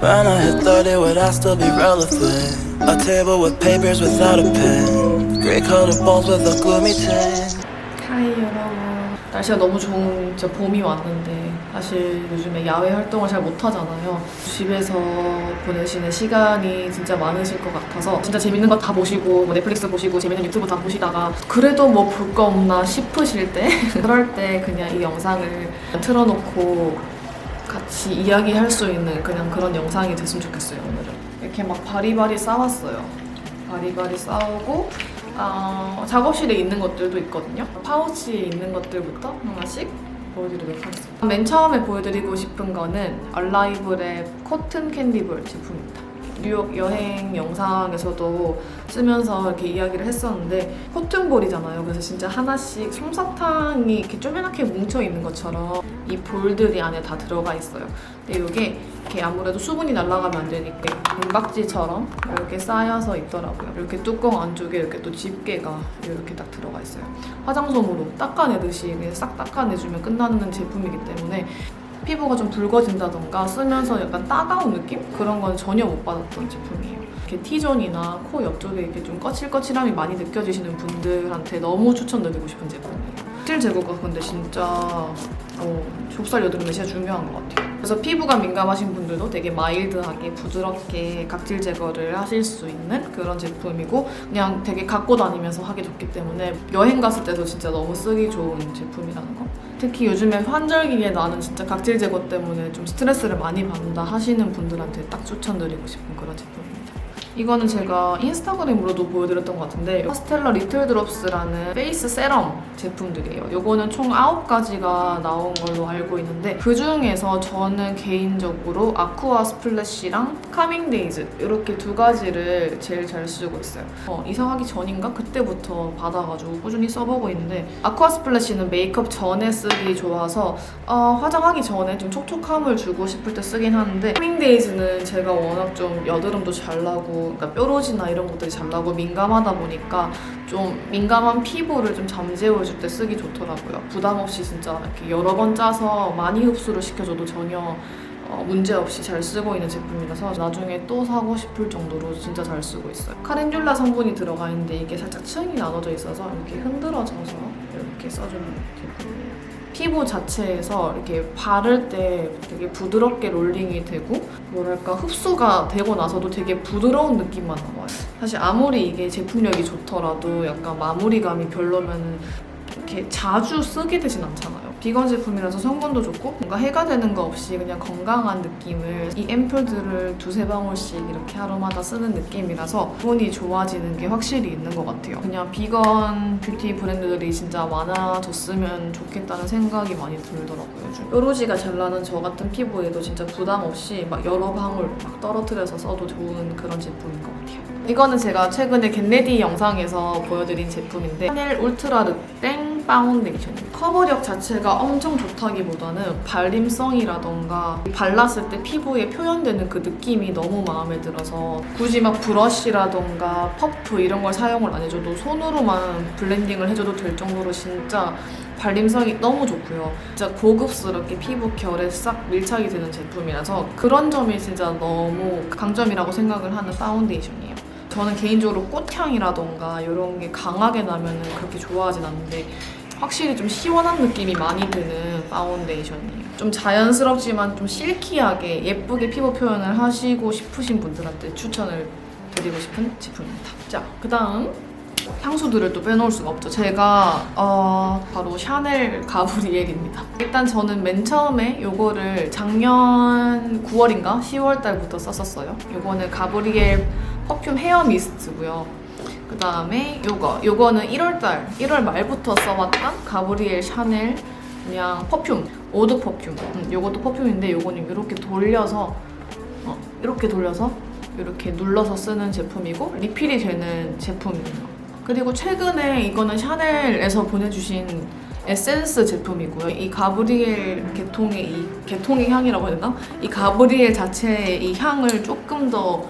When I hit 30, would I still be relevant? A table with papers without a pen. Gray colored balls with a gloomy tint. 하이 여러분. 날씨가 너무 좋은 진짜 봄이 왔는데 사실 요즘에 야외 활동을 잘 못하잖아요. 집에서 보내시는 시간이 진짜 많으실 것 같아서 진짜 재밌는 거 다 보시고 뭐 넷플릭스 보시고 재밌는 유튜브 다 보시다가 그래도 뭐 볼 거 없나 싶으실 때 그럴 때 그냥 이 영상을 틀어놓고 같이 이야기할 수 있는 그냥 그런 영상이 됐으면 좋겠어요. 오늘은 이렇게 막 바리바리 싸왔어요. 바리바리 싸우고 작업실에 있는 것들도 있거든요. 파우치에 있는 것들부터 하나씩 보여드리도록 하겠습니다. 맨 처음에 보여드리고 싶은 거는 얼라이블의 코튼 캔디볼 제품입니다. 뉴욕 여행 영상에서도 쓰면서 이렇게 이야기를 했었는데 코튼볼이잖아요. 그래서 진짜 하나씩 솜사탕이 이렇게 쪼매나게 뭉쳐있는 것처럼 이 볼들이 안에 다 들어가 있어요. 근데 이게 이렇게 아무래도 수분이 날아가면 안 되니까 은박지처럼 이렇게 쌓여서 있더라고요. 이렇게 뚜껑 안쪽에 이렇게 또 집게가 이렇게 딱 들어가 있어요. 화장솜으로 닦아내듯이 그냥 싹 닦아내주면 끝나는 제품이기 때문에 피부가 좀 붉어진다던가 쓰면서 약간 따가운 느낌? 그런 건 전혀 못 받았던 제품이에요. 이렇게 T존이나 코 옆쪽에 이렇게 좀 거칠거칠함이 많이 느껴지시는 분들한테 너무 추천드리고 싶은 제품이에요. 각질 제거가 근데 진짜 좁쌀 여드름에 진짜 중요한 것 같아요. 그래서 피부가 민감하신 분들도 되게 마일드하게 부드럽게 각질 제거를 하실 수 있는 그런 제품이고 그냥 되게 갖고 다니면서 하기 좋기 때문에 여행 갔을 때도 진짜 너무 쓰기 좋은 제품이라는 거. 특히 요즘에 환절기에 나는 진짜 각질 제거 때문에 좀 스트레스를 많이 받는다 하시는 분들한테 딱 추천드리고 싶은 그런 제품입니다. 이거는 제가 인스타그램으로도 보여드렸던 것 같은데 파스텔러 리틀 드롭스라는 페이스 세럼 제품들이에요. 이거는 총 9가지가 나온 걸로 알고 있는데 그 중에서 저는 개인적으로 아쿠아 스플래시랑 카밍 데이즈 이렇게 2가지를 제일 잘 쓰고 있어요. 이사하기 전인가? 그때부터 받아가지고 꾸준히 써보고 있는데 아쿠아 스플래시는 메이크업 전에 쓰기 좋아서 화장하기 전에 좀 촉촉함을 주고 싶을 때 쓰긴 하는데 카밍 데이즈는 제가 워낙 좀 여드름도 잘 나고 그러니까 뾰루지나 이런 것들이 잘 나고 민감하다 보니까 좀 민감한 피부를 좀 잠재워줄 때 쓰기 좋더라고요. 부담 없이 진짜 이렇게 여러 번 짜서 많이 흡수를 시켜줘도 전혀 문제 없이 잘 쓰고 있는 제품이라서 나중에 또 사고 싶을 정도로 진짜 잘 쓰고 있어요. 카렌듈라 성분이 들어가 있는데 이게 살짝 층이 나눠져 있어서 이렇게 흔들어져서 이렇게 써주는 제품이에요. 피부 자체에서 이렇게 바를 때 되게 부드럽게 롤링이 되고 뭐랄까 흡수가 되고 나서도 되게 부드러운 느낌만 나와요. 사실 아무리 이게 제품력이 좋더라도 약간 마무리감이 별로면은 이렇게 자주 쓰게 되진 않잖아요. 비건 제품이라서 성분도 좋고 뭔가 해가 되는 거 없이 그냥 건강한 느낌을 이 앰플들을 2-3방울씩 이렇게 하루마다 쓰는 느낌이라서 기분이 좋아지는 게 확실히 있는 것 같아요. 그냥 비건 뷰티 브랜드들이 진짜 많아졌으면 좋겠다는 생각이 많이 들더라고요. 요즘 뾰루지가 잘 나는 저 같은 피부에도 진짜 부담 없이 막 여러 방울 막 떨어뜨려서 써도 좋은 그런 제품인 것 같아요. 이거는 제가 최근에 겟레디 영상에서 보여드린 제품인데 샤넬 울트라 르땡 파운데이션입니다. 커버력 자체가 엄청 좋다기보다는 발림성이라던가 발랐을 때 피부에 표현되는 그 느낌이 너무 마음에 들어서 굳이 막 브러쉬라던가 퍼프 이런 걸 사용을 안 해줘도 손으로만 블렌딩을 해줘도 될 정도로 진짜 발림성이 너무 좋고요. 진짜 고급스럽게 피부 결에 싹 밀착이 되는 제품이라서 그런 점이 진짜 너무 강점이라고 생각을 하는 파운데이션이에요. 저는 개인적으로 꽃향이라던가 이런 게 강하게 나면 그렇게 좋아하진 않는데 확실히 좀 시원한 느낌이 많이 드는 파운데이션이에요. 좀 자연스럽지만 좀 실키하게 예쁘게 피부 표현을 하시고 싶으신 분들한테 추천을 드리고 싶은 제품입니다. 자, 그 다음 향수들을 또 빼놓을 수가 없죠. 제가 바로 샤넬 가브리엘입니다. 일단 저는 맨 처음에 이거를 작년 9월인가 10월 달부터 썼었어요. 이거는 가브리엘 퍼퓸 헤어 미스트고요. 그 다음에 요거는 1월 말부터 써왔던 가브리엘 샤넬 그냥 퍼퓸, 오드 퍼퓸. 요것도 퍼퓸인데 요거는 이렇게 돌려서 이렇게 눌러서 쓰는 제품이고 리필이 되는 제품이에요. 그리고 최근에 이거는 샤넬에서 보내주신 에센스 제품이고요. 이 가브리엘 계통의 향이라고 해야 되나? 이 가브리엘 자체의 이 향을 조금 더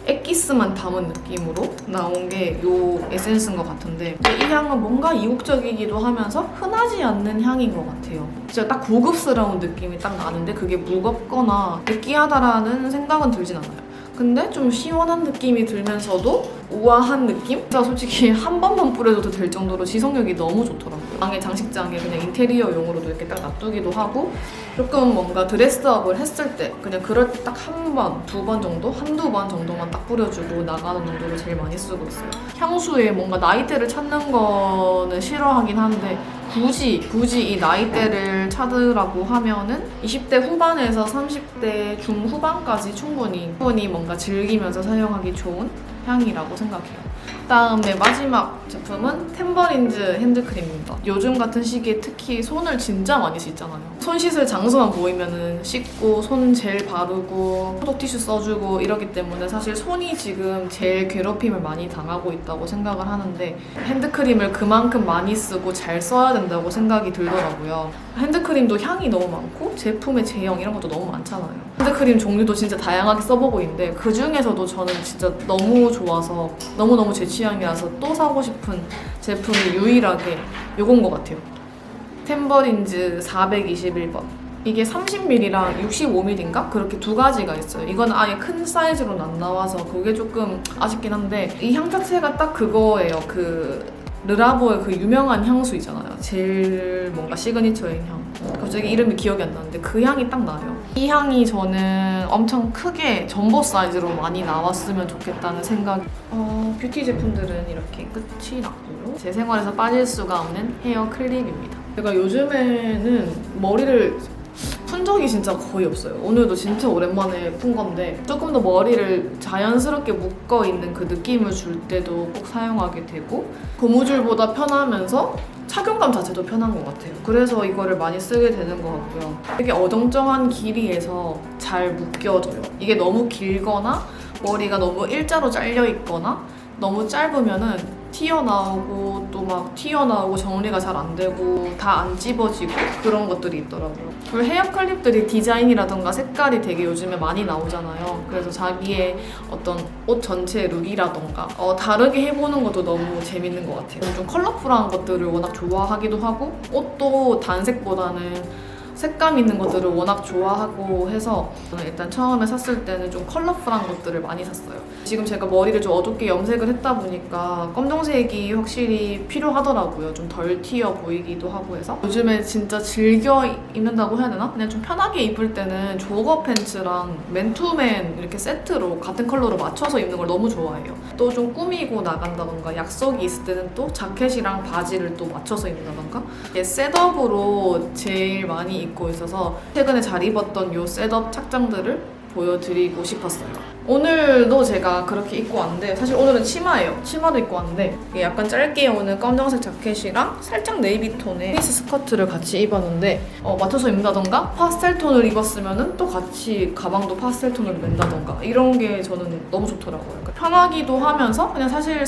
액기스만 담은 느낌으로 나온 게 이 에센스인 것 같은데 이 향은 뭔가 이국적이기도 하면서 흔하지 않는 향인 것 같아요. 진짜 딱 고급스러운 느낌이 딱 나는데 그게 무겁거나 느끼하다라는 생각은 들진 않아요. 근데 좀 시원한 느낌이 들면서도 우아한 느낌? 진짜 솔직히 한 번만 뿌려줘도 될 정도로 지속력이 너무 좋더라고요. 방에 장식장에 그냥 인테리어용으로도 이렇게 딱 놔두기도 하고 조금 뭔가 드레스업을 했을 때 그냥 그럴 때 딱 한 번, 두 번 정도? 한두 번 정도만 딱 뿌려주고 나가는 정도로 제일 많이 쓰고 있어요. 향수에 뭔가 나이대를 찾는 거는 싫어하긴 한데 굳이 이 나이대를 찾으라고 하면은 20대 후반에서 30대 중후반까지 충분히 뭔가 즐기면서 사용하기 좋은 향이라고 생각해요. 그다음에 마지막 제품은 템버린즈 핸드크림입니다. 요즘 같은 시기에 특히 손을 진짜 많이 씻잖아요. 손 씻을 장소만 보이면은 씻고 손 젤 바르고 소독 티슈 써주고 이러기 때문에 사실 손이 지금 제일 괴롭힘을 많이 당하고 있다고 생각을 하는데 핸드크림을 그만큼 많이 쓰고 잘 써야 된다고 생각이 들더라고요. 핸드크림도 향이 너무 많고 제품의 제형 이런 것도 너무 많잖아요. 핸드크림 종류도 진짜 다양하게 써보고 있는데 그 중에서도 저는 진짜 너무 좋아서 너무너무 제 취향이라서 또 사고 싶은 제품이 유일하게 요건 것 같아요. 템버린즈 421번. 이게 30ml랑 65ml인가? 그렇게 두 가지가 있어요. 이건 아예 큰 사이즈로는 안 나와서 그게 조금 아쉽긴 한데 이 향 자체가 딱 그거예요. 그 르라보의 그 유명한 향수 있잖아요. 제일 뭔가 시그니처인 향. 갑자기 이름이 기억이 안 나는데 그 향이 딱 나요. 이 향이 저는 엄청 크게 점보 사이즈로 많이 나왔으면 좋겠다는 생각. 뷰티 제품들은 이렇게 끝이 났고요. 제 생활에서 빠질 수가 없는 헤어 클립입니다. 제가 요즘에는 머리를 푼 적이 진짜 거의 없어요. 오늘도 진짜 오랜만에 푼 건데 조금 더 머리를 자연스럽게 묶어있는 그 느낌을 줄 때도 꼭 사용하게 되고 고무줄보다 편하면서 착용감 자체도 편한 것 같아요. 그래서 이거를 많이 쓰게 되는 것 같고요. 되게 어정쩡한 길이에서 잘 묶여져요. 이게 너무 길거나 머리가 너무 일자로 잘려있거나 너무 짧으면은 튀어나오고 또 막 튀어나오고 정리가 잘 안 되고 다 안 집어지고 그런 것들이 있더라고요. 그리고 헤어 클립들이 디자인이라던가 색깔이 되게 요즘에 많이 나오잖아요. 그래서 자기의 어떤 옷 전체 룩이라던가 다르게 해보는 것도 너무 재밌는 것 같아요. 좀 컬러풀한 것들을 워낙 좋아하기도 하고 옷도 단색보다는 색감 있는 것들을 워낙 좋아하고 해서 저는 일단 처음에 샀을 때는 좀 컬러풀한 것들을 많이 샀어요. 지금 제가 머리를 좀 어둡게 염색을 했다 보니까 검정색이 확실히 필요하더라고요. 좀 덜 튀어 보이기도 하고 해서 요즘에 진짜 즐겨 입는다고 해야 되나? 그냥 좀 편하게 입을 때는 조거 팬츠랑 맨투맨 이렇게 세트로 같은 컬러로 맞춰서 입는 걸 너무 좋아해요. 또 좀 꾸미고 나간다던가 약속이 있을 때는 또 자켓이랑 바지를 또 맞춰서 입는다던가 이게 셋업으로 제일 많이 입고 있어서 최근에 잘 입었던 이 셋업 착장들을 보여드리고 싶었어요. 오늘도 제가 그렇게 입고 왔는데 사실 오늘은 치마예요. 치마도 입고 왔는데 이게 약간 짧게 오는 검정색 자켓이랑 살짝 네이비 톤의 피스 스커트를 같이 입었는데 맞춰서 입는다던가 파스텔 톤을 입었으면 또 같이 가방도 파스텔 톤으로 맨다던가 이런 게 저는 너무 좋더라고요. 그러니까 편하기도 하면서 그냥 사실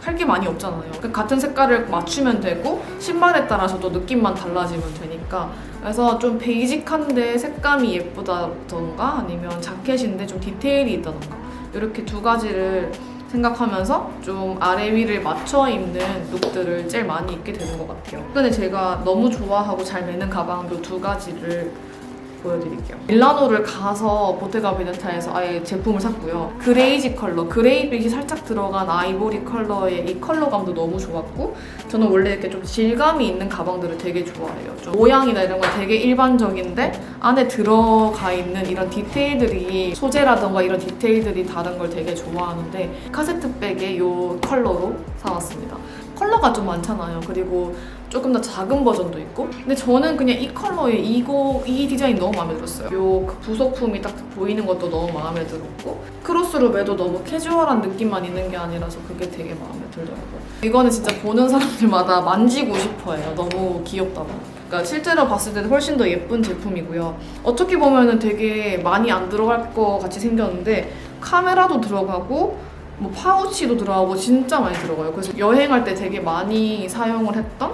할 게 많이 없잖아요. 같은 색깔을 맞추면 되고 신발에 따라서도 느낌만 달라지면 되니까 그래서 좀 베이직한데 색감이 예쁘다던가 아니면 자켓인데 좀 디테일이 있다던가 이렇게 두 가지를 생각하면서 좀 아래 위를 맞춰 입는 룩들을 제일 많이 입게 되는 것 같아요. 근데 제가 너무 좋아하고 잘 매는 가방 이 두 가지를 보여드릴게요. 밀라노를 가서 보테가 베네타에서 아예 제품을 샀고요. 그레이지 컬러, 그레이빛이 살짝 들어간 아이보리 컬러의 이 컬러감도 너무 좋았고 저는 원래 이렇게 좀 질감이 있는 가방들을 되게 좋아해요. 좀 모양이나 이런 거 되게 일반적인데 안에 들어가 있는 이런 디테일들이 소재라던가 이런 디테일들이 다른 걸 되게 좋아하는데 카세트백에 이 컬러로 사왔습니다. 컬러가 좀 많잖아요. 그리고 조금 더 작은 버전도 있고 근데 저는 그냥 이 컬러에 이 디자인 너무 마음에 들었어요. 그 부속품이 딱 보이는 것도 너무 마음에 들었고 크로스로 매도 너무 캐주얼한 느낌만 있는 게 아니라서 그게 되게 마음에 들더라고요. 이거는 진짜 보는 사람들마다 만지고 싶어 해요. 너무 귀엽다고. 그러니까 실제로 봤을 때는 훨씬 더 예쁜 제품이고요. 어떻게 보면은 되게 많이 안 들어갈 것 같이 생겼는데 카메라도 들어가고 뭐 파우치도 들어가고 진짜 많이 들어가요. 그래서 여행할 때 되게 많이 사용을 했던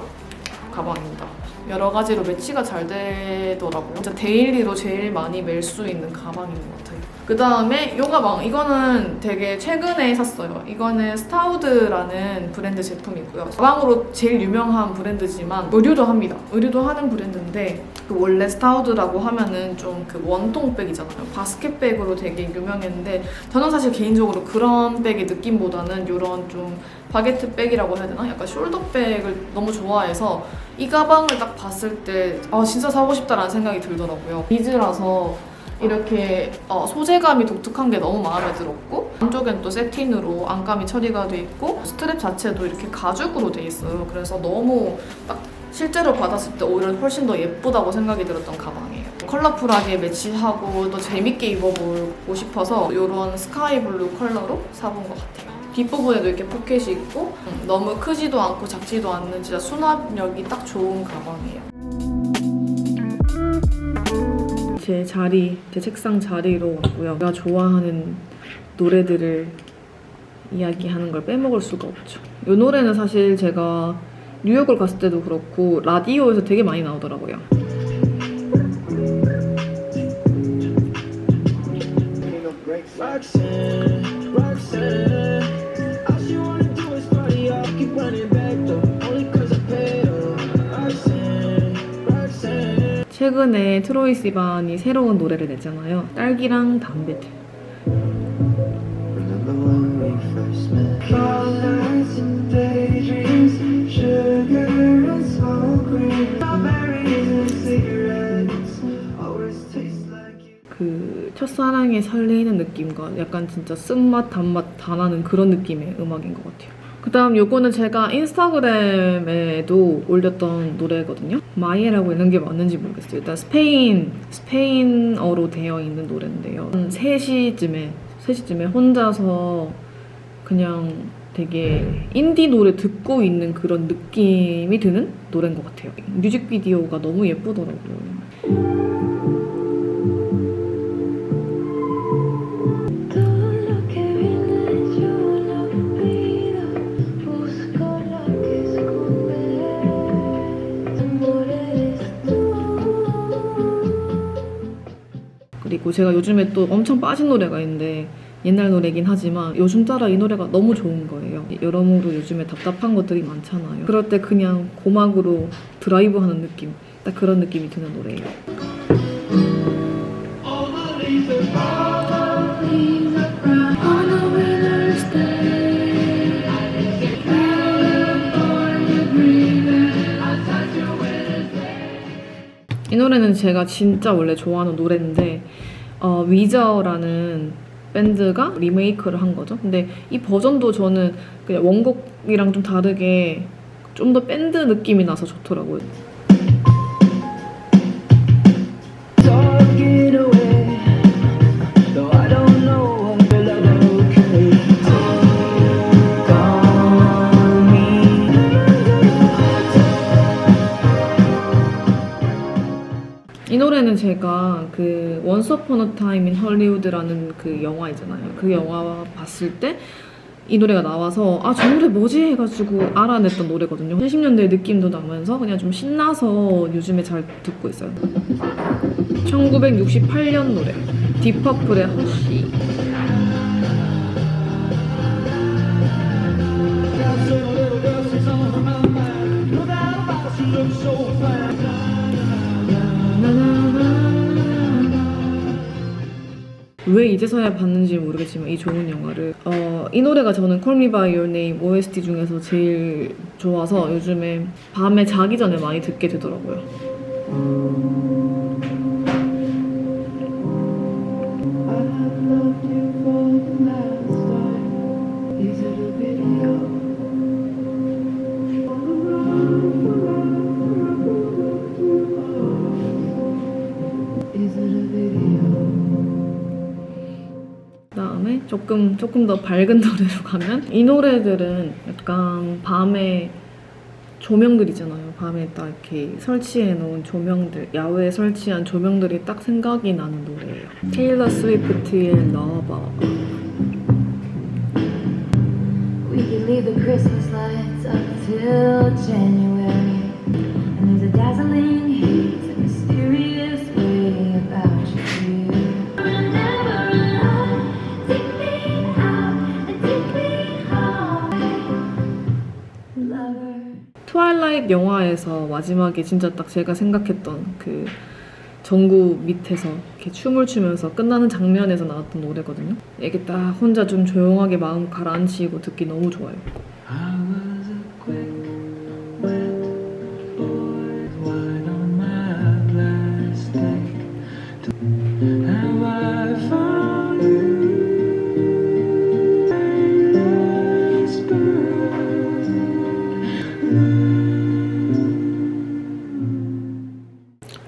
가방입니다. 여러 가지로 매치가 잘 되더라고요. 진짜 데일리로 제일 많이 멜 수 있는 가방인 것 같아요. 그 다음에 요 가방, 이거는 되게 최근에 샀어요. 이거는 스타우드라는 브랜드 제품이고요. 가방으로 제일 유명한 브랜드지만 의류도 합니다. 의류도 하는 브랜드인데 그 원래 스타우드라고 하면은 좀 그 원통백이잖아요. 바스켓백으로 되게 유명했는데 저는 사실 개인적으로 그런 백의 느낌보다는 이런 좀 바게트 백이라고 해야 되나? 약간 숄더백을 너무 좋아해서 이 가방을 딱 봤을 때 진짜 사고 싶다라는 생각이 들더라고요. 비즈라서 이렇게 소재감이 독특한 게 너무 마음에 들었고 안쪽엔 또 세틴으로 안감이 처리가 돼 있고 스트랩 자체도 이렇게 가죽으로 돼 있어요. 그래서 너무 딱 실제로 받았을 때 오히려 훨씬 더 예쁘다고 생각이 들었던 가방이에요. 컬러풀하게 매치하고 또 재밌게 입어보고 싶어서 이런 스카이 블루 컬러로 사본 것 같아요. 뒷부분에도 이렇게 포켓이 있고 너무 크지도 않고 작지도 않는 진짜 수납력이 딱 좋은 가방이에요. 제 책상 자리로 왔고요. 제가 좋아하는 노래들을 이야기하는 걸 빼먹을 수가 없죠. 이 노래는 사실 제가 뉴욕을 갔을 때도 그렇고 라디오에서 되게 많이 나오더라고요. 최근에 트로이 시반이 새로운 노래를 냈잖아요. 딸기랑 담배. 그 첫사랑에 설레이는 느낌과 약간 진짜 쓴맛 단맛 다 나는 그런 느낌의 음악인 것 같아요. 그 다음 요거는 제가 인스타그램에도 올렸던 노래거든요. 마예라고 읽는 게 맞는지 모르겠어요. 일단 스페인어로 되어 있는 노래인데요. 3시쯤에 혼자서 그냥 되게 인디 노래 듣고 있는 그런 느낌이 드는 노래인 것 같아요. 뮤직비디오가 너무 예쁘더라고요. 그리고 제가 요즘에 또 엄청 빠진 노래가 있는데 옛날 노래긴 하지만 요즘 따라 이 노래가 너무 좋은 거예요. 여러모로 요즘에 답답한 것들이 많잖아요. 그럴 때 그냥 고막으로 드라이브하는 느낌, 딱 그런 느낌이 드는 노래예요. 이 노래는 제가 진짜 원래 좋아하는 노래인데 위저라는 밴드가 리메이크를 한 거죠. 근데 이 버전도 저는 그냥 원곡이랑 좀 다르게 좀 더 밴드 느낌이 나서 좋더라고요. 이 노래는 제가 그 Once Upon a Time in Hollywood라는 그 영화 있잖아요. 그 영화 봤을 때 이 노래가 나와서 저 노래 뭐지? 해가지고 알아냈던 노래거든요. 70년대 느낌도 나면서 그냥 좀 신나서 요즘에 잘 듣고 있어요. 1968년 노래 딥퍼플의 허쉬. 왜 이제서야 봤는지 모르겠지만 이 좋은 영화를 이 노래가 저는 Call Me By Your Name OST 중에서 제일 좋아서 요즘에 밤에 자기 전에 많이 듣게 되더라고요. 그다음에 조금 더 밝은 노래로 가면 이 노래들은 약간 밤에 조명들 있잖아요. 밤에 딱 이렇게 설치해 놓은 조명들, 야외에 설치한 조명들이 딱 생각이 나는 노래예요. 테일러 스위프트의 Lover. We could leave the Christmas lights up till January, and there's a dazzling haze, a mysterious way about you. Never enough, take me out and take me home, lover. 트와일라이트 영화에서 마지막에 진짜 딱 제가 생각했던 그 전구 밑에서 이렇게 춤을 추면서 끝나는 장면에서 나왔던 노래거든요. 이게 딱 혼자 좀 조용하게 마음 가라앉히고 듣기 너무 좋아요. I was a quick, wet boy, wine on my plastic. Have I found you?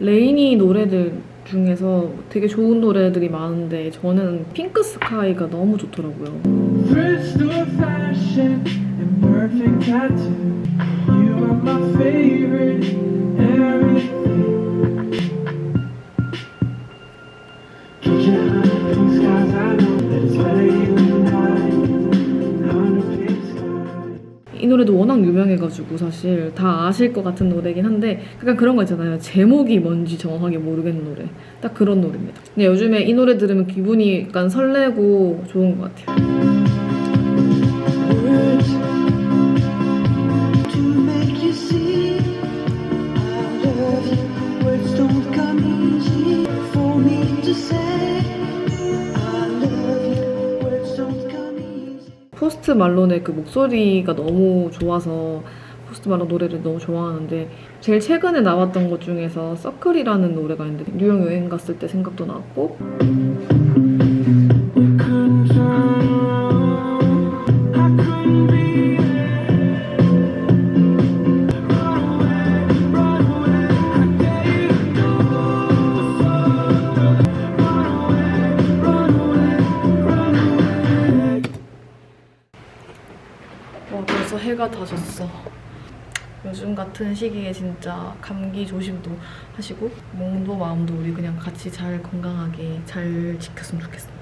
레이니 노래들 중에서 되게 좋은 노래들이 많은데 저는 핑크 스카이가 너무 좋더라고요. Crystal fashion and perfect tattoo. You are my favorite everything. Keep your eye on the skies, I know that it's better you and I. Under pink skies. 이 노래도 워낙 유명해가지고 사실 다 아실 것 같은 노래긴 한데 약간 그런 거 있잖아요. 제목이 뭔지 정확하게 모르겠는 노래. 딱 그런 노래입니다. 근데 요즘에 이 노래 들으면 기분이 약간 설레고 좋은 것 같아요. Words to make you see I love you. Words don't come easy for me to say I love you. Words don't come easy. 포스트 말론의 그 목소리가 너무 좋아서 포스트 말론 노래를 너무 좋아하는데 제일 최근에 나왔던 것 중에서 서클이라는 노래가 있는데 뉴욕 여행 갔을 때 생각도 났고 벌써 해가 다 졌어. 요즘 같은 시기에 진짜 감기 조심도 하시고 몸도 마음도 우리 그냥 같이 잘 건강하게 잘 지켰으면 좋겠습니다.